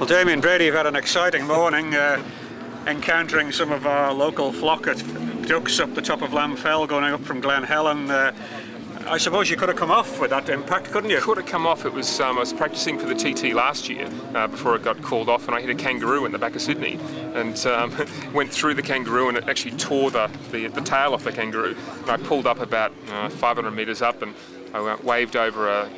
Well, Damien, Brady, you've had an exciting morning, encountering some of our local flock at ducks up the top of Lamb Fell going up from Glen Helen. I suppose you could have come off with that impact, couldn't you? Could have come off. It was I was practicing for the TT last year before it got called off, and I hit a kangaroo in the back of Sydney, and went through the kangaroo, and it actually tore the tail off the kangaroo. And I pulled up about 500 metres up, and I waved over a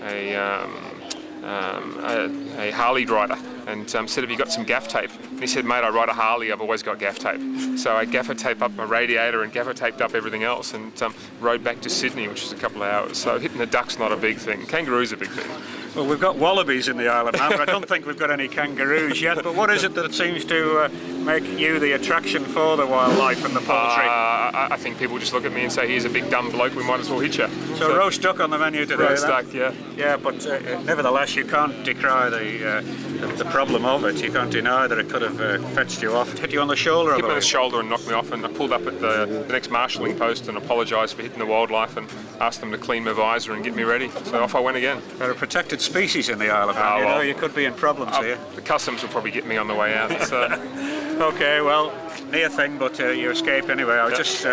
Harley rider and said, "Have you got some gaff tape?" And he said, "Mate, I ride a Harley, I've always got gaff tape." So I gaffer taped up my radiator and gaffer taped up everything else, and rode back to Sydney, which is a couple of hours. So hitting the duck's not a big thing. Kangaroo's a big thing. Well, we've got wallabies in the Isle of Man, but I don't think we've got any kangaroos yet. But what is it that seems to make you the attraction for the wildlife and the poultry? I think people just look at me and say, "Here's a big dumb bloke, we might as well hit you." So roast duck on the menu today. Roast duck, yeah. Yeah, but nevertheless, you can't decry the problem of it. You can't deny that it could have fetched you off. It hit you on the shoulder. Hit me on the shoulder and knocked me off, and I pulled up at the next marshalling post and apologised for hitting the wildlife and asked them to clean my visor and get me ready. So off I went again. They're a protected species in the Isle of Man, you could be in problems here. The customs will probably get me on the way out. So. Okay, well, near thing, but you escape anyway. I was just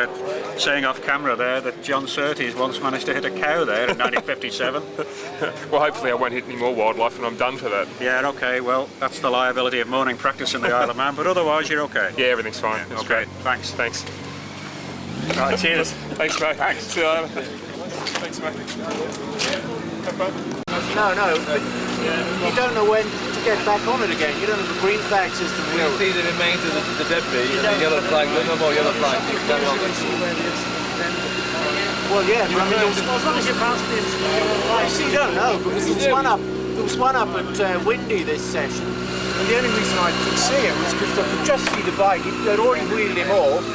saying off camera there that John Surtees once managed to hit a cow there in 1957. Well, hopefully I won't hit any more wildlife and I'm done for that. Yeah, okay, well, that's the liability of morning practice in the Isle of Man, but otherwise you're okay. Yeah, everything's fine. Yeah, okay, great. thanks. Right, cheers. Thanks, mate. Thanks. See you later. Thanks, mate. Have fun. No, you don't know when to get back on it again. You don't have a green flag system. You see the remains of the debris and the yellow flag, no more yellow flag. Well, yeah, but I mean, as long as you pass it, you don't know, because there was one up at Windy this session, and the only reason I could see it was because I could just see the bike. They'd already wheeled him off,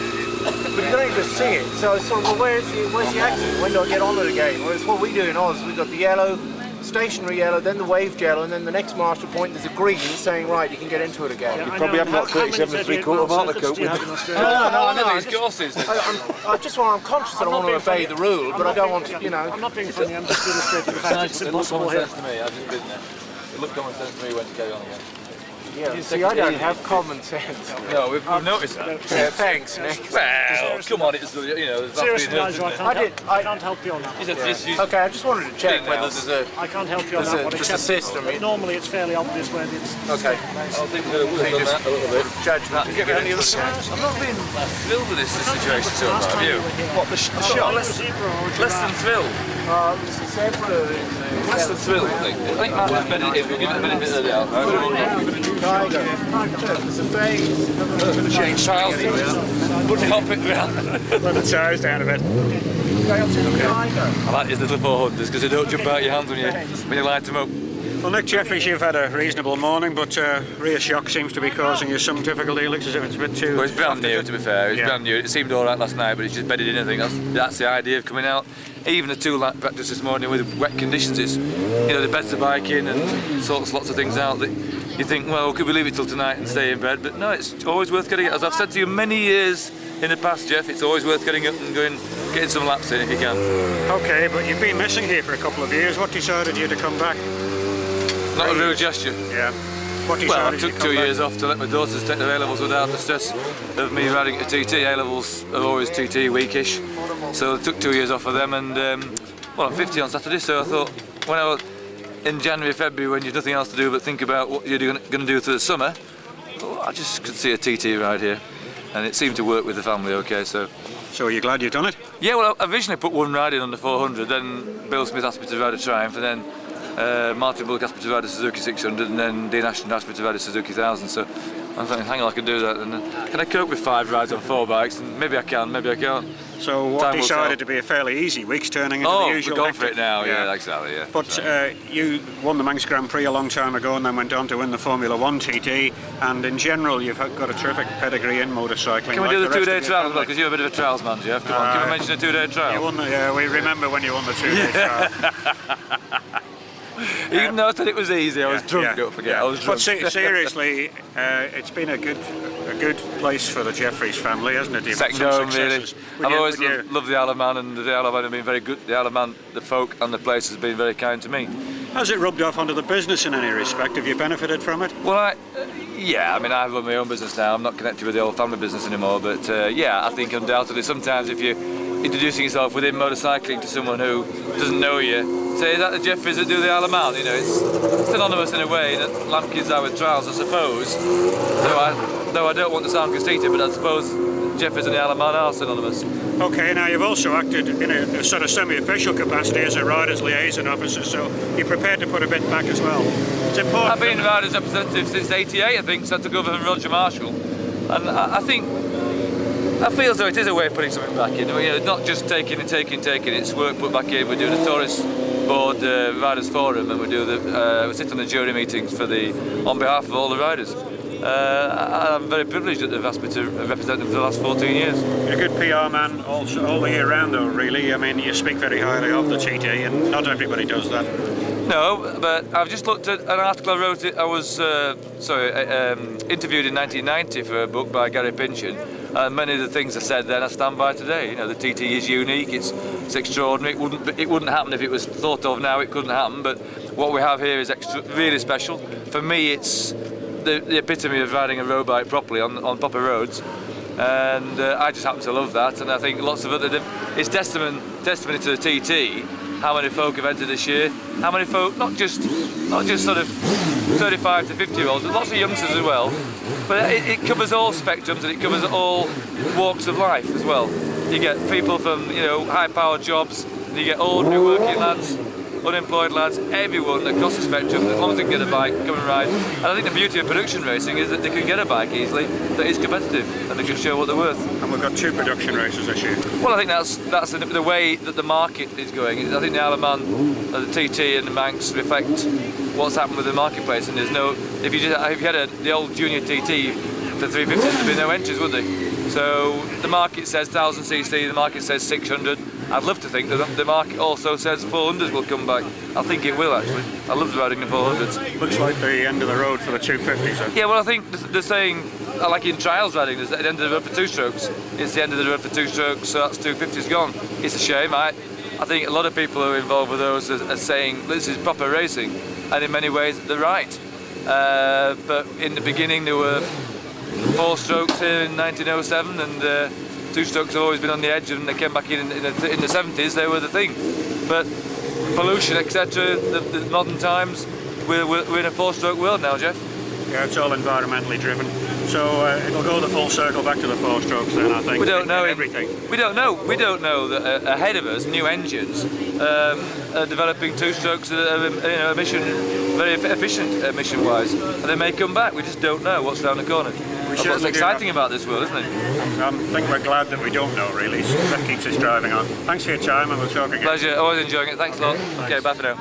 but you don't even see it. So I thought, well, where's the accident? When do I get on it again? Whereas what we do in Oz, we've got the yellow, stationary yellow, then the waved yellow, and then the next marshal point there's a green saying, right, you can get into it again. You probably haven't got 37 3/4 mark to cope with. No, I just I'm conscious that I want to obey the rule, but I don't want to, I'm not being funny, I'm just illustrating the fact that it's impossible here. To me, I've just been there. It looked common sense to me when to carry on again. Yeah, see, I don't have common sense. No, we've noticed that. Yeah, thanks, Nick. Well, come on, it's, there's Seriously, Nigel, I can't help you on that. Okay, I just wanted to check whether there's a... I can't help you on that one, there's a except system. normally it's fairly obvious when it's... Okay. I think we'll have done that a little bit. Judgment. I'm not being thrilled with this situation so far, have you? What, the shot? Less than thrilled. It's a zebra. Less than thrilled, I think that was better if we give it a benefit of the doubt. Tiger. There's a phase. Change tiles. Wouldn't help it round. Let the tires down a bit. I like these little 400s because they don't jump out your hands when you light them up. Well, Nick Jefferies, you've had a reasonable morning, but rear shock seems to be causing you some difficulty. It looks as if it's a bit too... Well, it's brand new, to be fair. It's brand new. It seemed all right last night, but it's just bedded in. I think that's the idea of coming out. Even the two-lap practice this morning with wet conditions, it's the beds the bike in and sorts lots of things out that you think, well, could we leave it till tonight and stay in bed? But no, it's always worth getting it. As I've said to you many years in the past, Jeff, it's always worth getting up and getting some laps in if you can. Okay, but you've been missing here for a couple of years. What decided you to come back? Not a real gesture. Yeah. What Well, I decided took 2 years off to let my daughters take their A-levels without the stress of me riding a TT. A-levels are always TT weekish, so I took 2 years off for them, and I'm 50 on Saturday, so I thought when I was in January, February, when you've nothing else to do but think about what you're going to do through the summer, I just could see a TT ride here, and it seemed to work with the family okay, so... So are you glad you've done it? Yeah, well, I originally put one ride in on the 400, then Bill Smith asked me to ride a Triumph, and then Martin Bullock asked me to ride a Suzuki 600, and then Dean Ashton asked me to ride a Suzuki 1000, so I'm thinking, hang on, I can do that. And can I cope with 5 rides on 4 bikes? And maybe I can, maybe I can't. So what decided to be a fairly easy week's turning into the usual... we're going for it now, yeah, exactly, yeah. But you won the Manx Grand Prix a long time ago and then went on to win the Formula 1 TT, and in general you've got a terrific pedigree in motorcycling. Can we do the 2-day trial? Because you're a bit of a trials man, Jeff. Come on, can we mention a 2-day trial? You won we remember when you won the 2-day trial. Even though I said it was easy, I was drunk, don't forget, I was drunk. But seriously, it's been a good place for the Jefferies family, hasn't it? Second home, really. I've always loved the Isle of Man, and the Isle of Man have been very good. The Isle of Man, the folk and the place has been very kind to me. Has it rubbed off onto the business in any respect? Have you benefited from it? Well, yeah, I mean, I run my own business now. I'm not connected with the old family business anymore, but yeah, I think undoubtedly sometimes if you're introducing yourself within motorcycling to someone who doesn't know you, say, is that the Jefferies that do the Isle of Man? You know, it's synonymous in a way that Lambkins are with trials, I suppose. Though I don't want to sound conceited, but I suppose Jefferies and the Isle of Man are synonymous. Okay, now you've also acted in a sort of semi-official capacity as a riders' liaison officer, so you're prepared to put a bit back as well. It's important. I've been riders' representative since '88, I think, so I took over from Roger Marshall, and I feel as though it is a way of putting something back in. You know, not just taking, it's work put back in. We're doing a tourist board riders forum, and we sit on the jury meetings on behalf of all the riders. I'm very privileged that they've asked me to represent them for the last 14 years. You're a good PR man all the year round though, really. I mean, you speak very highly of the TT, and not everybody does that. No, but I've just looked at an article I wrote. I was interviewed in 1990 for a book by Gary Pynchon, and many of the things I said then I stand by today. You know, the TT is unique, it's extraordinary. It wouldn't happen if it was thought of now. It couldn't happen, but what we have here is really special. For me, it's the epitome of riding a road bike properly on proper roads, and I just happen to love that. And I think lots of other it's testimony to the TT. How many folk have entered this year? How many folk, not just sort of 35 to 50-year-olds, but lots of youngsters as well. But it covers all spectrums, and it covers all walks of life as well. You get people from high-powered jobs, and you get ordinary working lads, unemployed lads, everyone across the spectrum. As long as they can get a bike, come and ride. And I think the beauty of production racing is that they can get a bike easily that is competitive, and they can show what they're worth. And we've got 2 production races this year. Well, I think that's the way that the market is going. I think the Isle of Man, the TT and the Manx reflect what's happened with the marketplace. And there's no, if you had the old junior TT for 350s, there'd be no entries, would there? So the market says 1000cc, the market says 600. I'd love to think that the market also says 400s will come back. I think it will actually. I love riding the 400s. Looks like the end of the road for the 250s. Then. Yeah, well I think they're saying, like in trials riding, there's the end of the road for 2 strokes. It's the end of the road for 2 strokes, so that's 250s gone. It's a shame. I think a lot of people who are involved with those are saying this is proper racing, and in many ways they're right. But in the beginning there were 4 strokes here in 1907, and 2 strokes have always been on the edge, and they came back in the 70s, they were the thing. But pollution, etc., the modern times, we're in a 4-stroke world now, Jeff. Yeah, it's all environmentally driven. So it'll go the full circle back to the 4 strokes then, I think. We don't know everything. We don't know that ahead of us, new engines are developing 2 strokes that are very efficient emission-wise, and they may come back. We just don't know what's around the corner. That's what's exciting about this world, isn't it? I think we're glad that we don't know, really. So that keeps us driving on. Thanks for your time, and we'll talk again. Pleasure. Always enjoying it. Thanks a lot. Okay, bye for now.